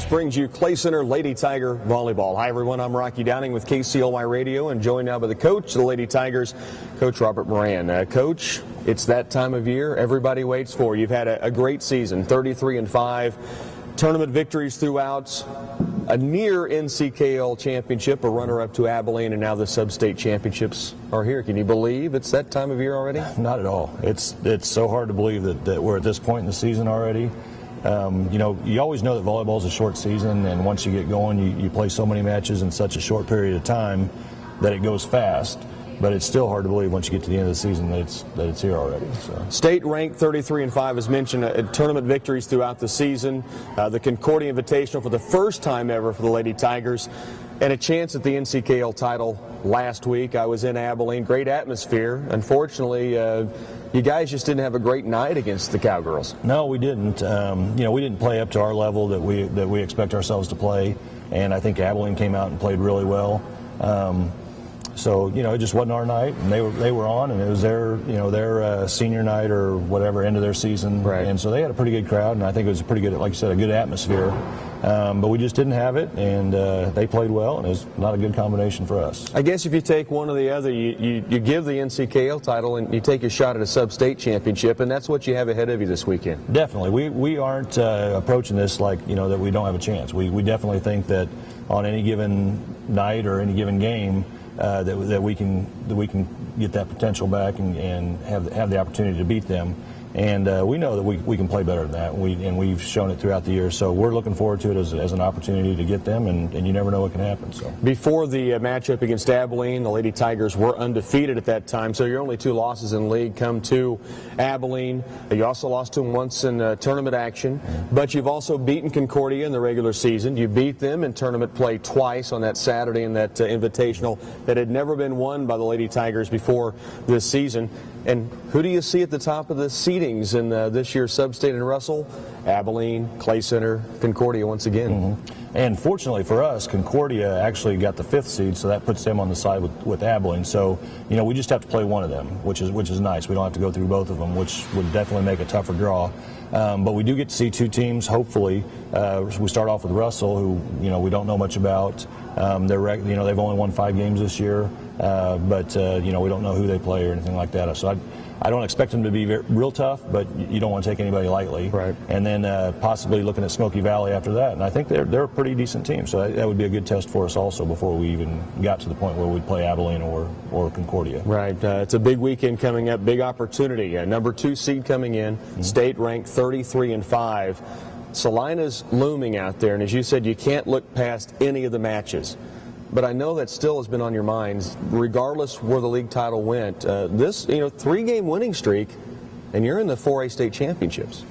Sports brings you Clay Center Lady Tiger Volleyball. Hi everyone, I'm Rocky Downing with KCLY Radio and joined now by the coach of the Lady Tigers, Coach Robert Moran. Coach, it's that time of year everybody waits for. You've had a great season, 33-5, tournament victories throughout, a near NCKL championship, a runner-up to Abilene, and now the sub-state championships are here. Can you believe it's that time of year already? Not at all. It's so hard to believe that we're at this point in the season already. You know, you always know that volleyball is a short season, and once you get going, you play so many matches in such a short period of time that it goes fast. But it's still hard to believe once you get to the end of the season that it's here already. So. State ranked 33-5, as mentioned, tournament victories throughout the season. The Concordia Invitational for the first time ever for the Lady Tigers, and a chance at the NCKL title last week. I was in Abilene, great atmosphere. Unfortunately, you guys just didn't have a great night against the Cowgirls. No, we didn't. You know, we didn't play up to our level that we expect ourselves to play, and I think Abilene came out and played really well. So, you know, it just wasn't our night, and they were on, and it was their senior night or whatever, end of their season. Right. And so they had a pretty good crowd, and I think it was a pretty good, like you said, a good atmosphere. But we just didn't have it, and they played well, and it was not a good combination for us. I guess if you take one or the other, you give the NCKL title and you take a shot at a sub-state championship, and that's what you have ahead of you this weekend. Definitely. We aren't approaching this like, you know, that we don't have a chance. We definitely think that on any given night or any given game, that we can get that potential back and have the opportunity to beat them, and we know that we can play better than that, and we've shown it throughout the year. So we're looking forward to it as an opportunity to get them, and you never know what can happen. So before the matchup against Abilene, the Lady Tigers were undefeated at that time. So your only two losses in league come to Abilene. You also lost to them once in tournament action, but you've also beaten Concordia in the regular season. You beat them in tournament play twice on that Saturday in that invitational that had never been won by the Lady Tigers before this season. And who do you see at the top of the seedings in this year's sub-state in Russell? Abilene, Clay Center, Concordia once again. And fortunately for us, Concordia actually got the 5th seed, so that puts them on the side with Abilene. So, you know, we just have to play one of them, which is nice. We don't have to go through both of them, which would definitely make a tougher draw. But we do get to see two teams, hopefully. We start off with Russell, who, you know, we don't know much about. They've only won 5 games this year, but you know, we don't know who they play or anything like that. So I don't expect them to be real tough, but you don't want to take anybody lightly. Right. And then possibly looking at Smoky Valley after that, and I think they're a pretty decent team. So that would be a good test for us also before we even got to the point where we'd play Abilene or Concordia. Right. It's a big weekend coming up, big opportunity. Number 2 seed coming in, state ranked 33-5. Salina's looming out there, and as you said, you can't look past any of the matches. But I know that still has been on your minds, regardless where the league title went. This, 3-game winning streak, and you're in the 4A state championships.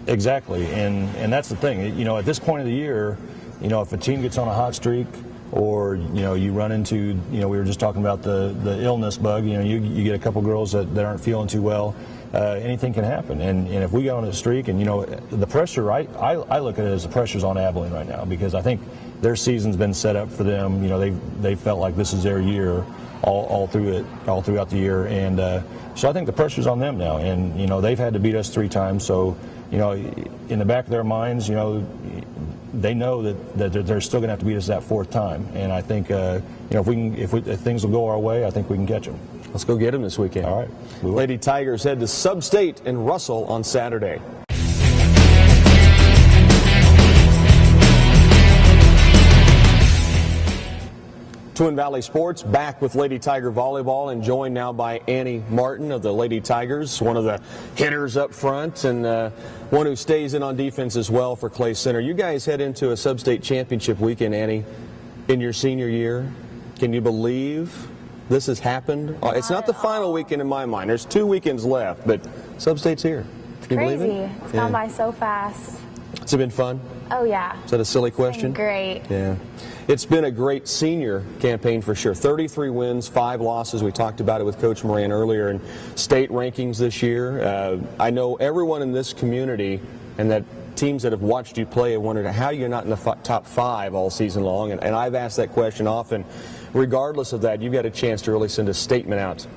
Exactly, and that's the thing. You know, at this point of the year, you know, if a team gets on a hot streak, or you run into, we were just talking about the illness bug. You get a couple girls that aren't feeling too well. Anything can happen, and if we go on a streak, and the pressure, I look at it as the pressure's on Abilene right now, because I think their season's been set up for them. They felt like this is their year all throughout the year, and so I think the pressure's on them now, and they've had to beat us 3 times, so in the back of their minds, they know that they're still going to have to beat us that 4th time, and I think if things will go our way, I think we can catch them. Let's go get them this weekend. All right. Lady Tigers head to Sub-State in Russell on Saturday. Twin Valley Sports back with Lady Tiger Volleyball, and joined now by Annie Martin of the Lady Tigers, one of the hitters up front and one who stays in on defense as well for Clay Center. You guys head into a Sub-State championship weekend, Annie, in your senior year. Can you believe this has happened? It's not the final weekend in my mind. There's 2 weekends left, but Sub-State's here. Can you believe it? It's gone by so fast. Has it been fun? Oh, yeah. Is that a silly question? Great. Yeah. It's been a great senior campaign for sure. 33 wins, 5 losses. We talked about it with Coach Moran earlier in state rankings this year. I know everyone in this community and that teams that have watched you play have wondered how you're not in the top 5 all season long. And I've asked that question often. Regardless of that, you've got a chance to really send a statement out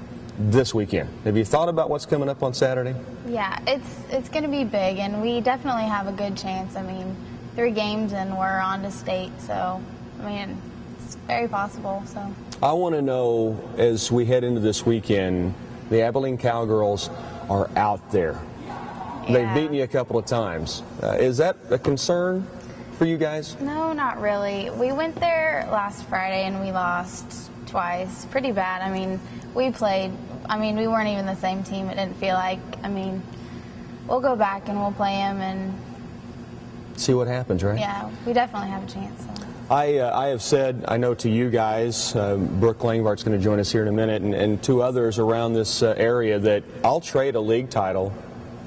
this weekend. Have you thought about what's coming up on Saturday? Yeah, it's going to be big, and we definitely have a good chance. I mean, we have a great team, and we 3 games and we're on to state. So, I mean, it's very possible. So I want to know, as we head into this weekend, the Abilene Cowgirls are out there. They've beaten you a couple of times. Is that a concern for you guys? no, not really. We went there last Friday and we lost twice. Pretty bad. I mean, we weren't even the same team. It didn't feel like. I mean, we'll go back and we'll play them and see what happens, right? yeah, we definitely have a chance. So. I have said, I know to you guys, Brooke Langvard's going to join us here in a minute, and 2 others around this area, that I'll trade a league title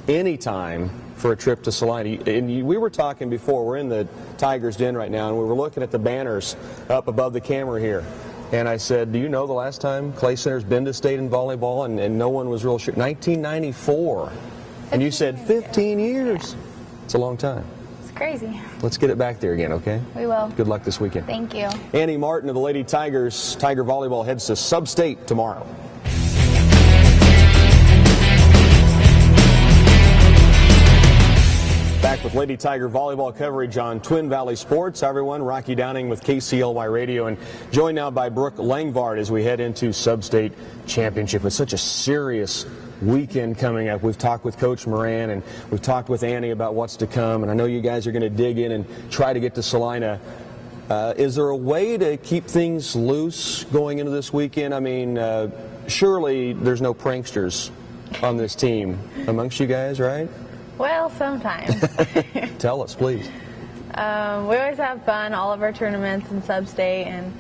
anytime for a trip to Salina. And we were talking before, we're in the Tigers' den right now, and we were looking at the banners up above the camera here. And I said, do you know the last time Clay Center's been to state in volleyball? And no one was real sure. 1994. And you said 15 years. It's a long time. It's crazy. Let's get it back there again, okay? We will. Good luck this weekend. Thank you. Annie Martin of the Lady Tigers, Tiger Volleyball, heads to Sub-State tomorrow. Back with Lady Tiger Volleyball coverage on Twin Valley Sports. Hi, everyone. Rocky Downing with KCLY Radio, and joined now by Brooke Langvard as we head into Sub-State Championship. It's such a serious weekend coming up. We've talked with Coach Moran and we've talked with Annie about what's to come, and I know you guys are going to dig in and try to get to Salina. Is there a way to keep things loose going into this weekend? I mean, surely there's no pranksters on this team amongst you guys, right? Well, sometimes. Tell us, please. We always have fun, all of our tournaments in Sub-State, and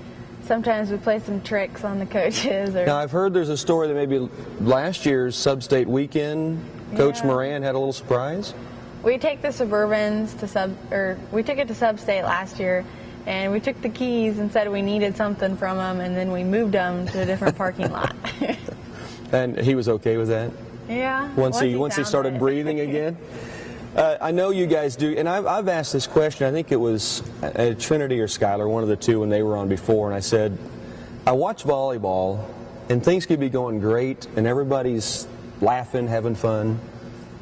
sometimes we play some tricks on the coaches. Now, I've heard there's a story that maybe last year's Sub-State weekend, Coach Moran had a little surprise. We take the Suburbans to we took it to Sub-State last year, and we took the keys and said we needed something from them, and then we moved them to a different parking lot. And he was okay with that? Yeah. Once he started breathing again? I know you guys do, and I've asked this question. I think it was Trinity or Skylar, one of the two, when they were on before, and I said, I watch volleyball, and things could be going great, and everybody's laughing, having fun.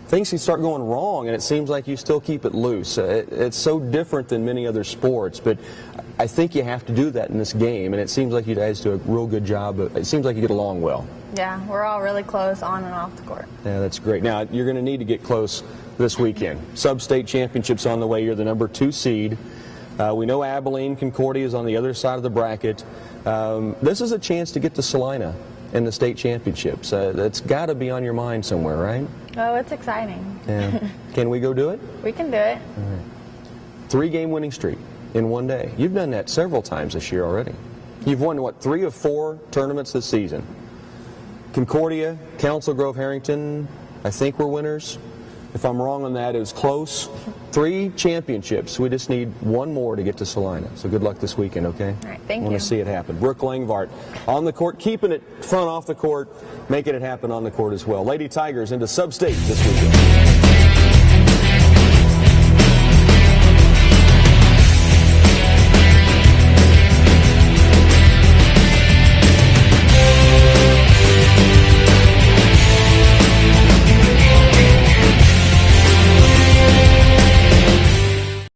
Things can start going wrong, and it seems like you still keep it loose. It's so different than many other sports, but I think you have to do that in this game, and it seems like you guys do a real good job. It seems like you get along well. Yeah, we're all really close on and off the court. Yeah, that's great. Now, you're going to need to get close this weekend. Sub-State Championship's on the way. You're the number 2 seed. We know Abilene, Concordia is on the other side of the bracket. This is a chance to get to Salina in the state championships. That's got to be on your mind somewhere, right? Oh, it's exciting. Yeah. Can we go do it? We can do it. All right. 3-game winning streak in one day. You've done that several times this year already. You've won, what, 3 of 4 tournaments this season. Concordia, Council Grove, Harrington, I think we're winners. If I'm wrong on that, it was close. 3 championships. We just need 1 more to get to Salina. So good luck this weekend, okay? All right, thank you. I want to see it happen. Brooke Langvard on the court, keeping it fun off the court, making it happen on the court as well. Lady Tigers into Sub-State this weekend.